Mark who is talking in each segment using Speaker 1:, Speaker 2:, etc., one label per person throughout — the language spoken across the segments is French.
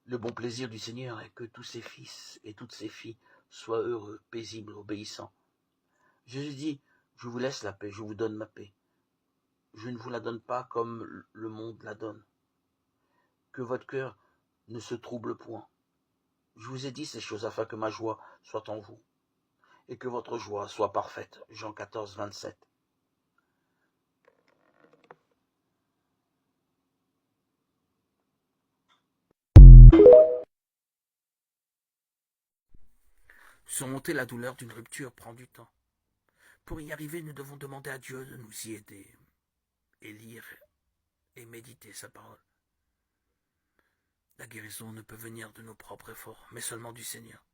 Speaker 1: Le bon plaisir du Seigneur est que tous ses fils et toutes ses filles soient heureux, paisibles, obéissants. Jésus dit, je vous laisse la paix, je vous donne ma paix. Je ne vous la donne pas comme le monde la donne. Que votre cœur ne se trouble point. Je vous ai dit ces choses afin que ma joie soit en vous et que votre joie soit parfaite. Jean 14, 27. Surmonter la douleur d'une rupture prend du temps. Pour y arriver, nous devons demander à Dieu de nous y aider et lire et méditer sa parole. La guérison ne peut venir de nos propres efforts, mais seulement du Seigneur.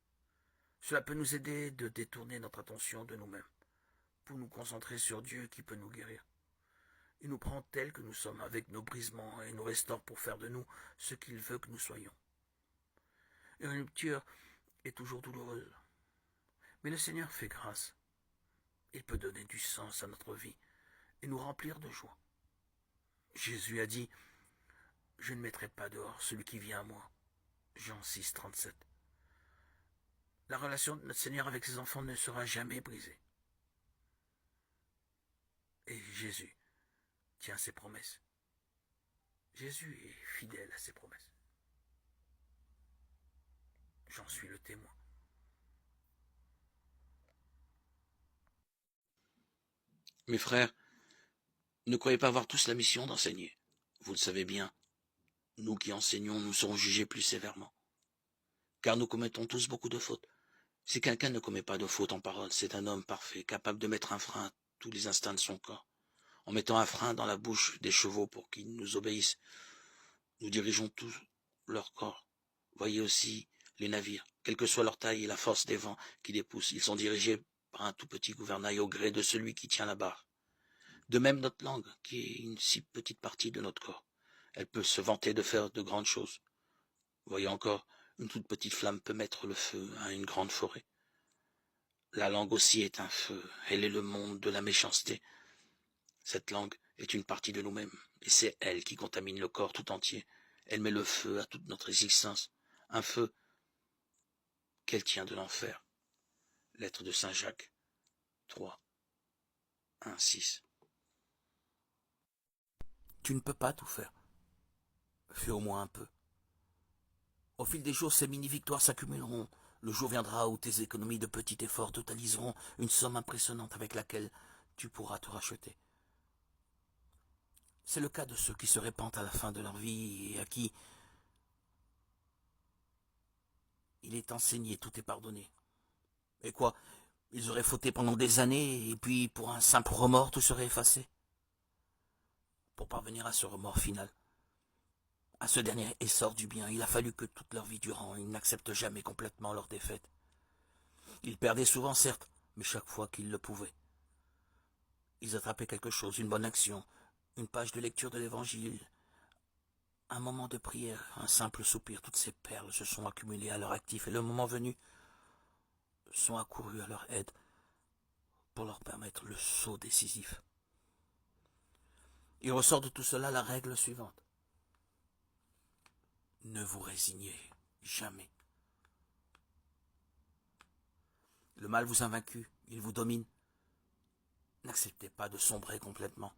Speaker 1: Cela peut nous aider de détourner notre attention de nous-mêmes, pour nous concentrer sur Dieu qui peut nous guérir. Il nous prend tels que nous sommes avec nos brisements et nous restaure pour faire de nous ce qu'il veut que nous soyons. Une rupture est toujours douloureuse, mais le Seigneur fait grâce. Il peut donner du sens à notre vie et nous remplir de joie. Jésus a dit, je ne mettrai pas dehors celui qui vient à moi. Jean 6, 37. La relation de notre Seigneur avec ses enfants ne sera jamais brisée. Et Jésus tient ses promesses. Jésus est fidèle à ses promesses. J'en suis le témoin. Mes frères, ne croyez pas avoir tous la mission d'enseigner. Vous le savez bien, nous qui enseignons, nous serons jugés plus sévèrement. Car nous commettons tous beaucoup de fautes. Si quelqu'un ne commet pas de faute en parole, c'est un homme parfait, capable de mettre un frein à tous les instincts de son corps. En mettant un frein dans la bouche des chevaux pour qu'ils nous obéissent, nous dirigeons tous leur corps. Voyez aussi les navires, quelle que soit leur taille et la force des vents qui les poussent, ils sont dirigés par un tout petit gouvernail au gré de celui qui tient la barre. De même notre langue, qui est une si petite partie de notre corps. Elle peut se vanter de faire de grandes choses. Voyez encore, une toute petite flamme peut mettre le feu à une grande forêt. La langue aussi est un feu, elle est le monde de la méchanceté. Cette langue est une partie de nous-mêmes, et c'est elle qui contamine le corps tout entier. Elle met le feu à toute notre existence, un feu qu'elle tient de l'enfer. Lettre de Saint Jacques 3, 1, 6. Tu ne peux pas tout faire. Fais au moins un peu. Au fil des jours, ces mini-victoires s'accumuleront. Le jour viendra où tes économies de petit effort totaliseront une somme impressionnante avec laquelle tu pourras te racheter. C'est le cas de ceux qui se répandent à la fin de leur vie et à qui il est enseigné, tout est pardonné. Et quoi, ils auraient fauté pendant des années et puis pour un simple remords tout serait effacé. Pour parvenir à ce remords final, à ce dernier essor du bien, il a fallu que toute leur vie durant, ils n'acceptent jamais complètement leur défaite. Ils perdaient souvent, certes, mais chaque fois qu'ils le pouvaient. Ils attrapaient quelque chose, une bonne action, une page de lecture de l'Évangile, un moment de prière, un simple soupir. Toutes ces perles se sont accumulées à leur actif et le moment venu sont accourus à leur aide pour leur permettre le saut décisif. Il ressort de tout cela la règle suivante. Ne vous résignez jamais. Le mal vous a vaincu, il vous domine. N'acceptez pas de sombrer complètement.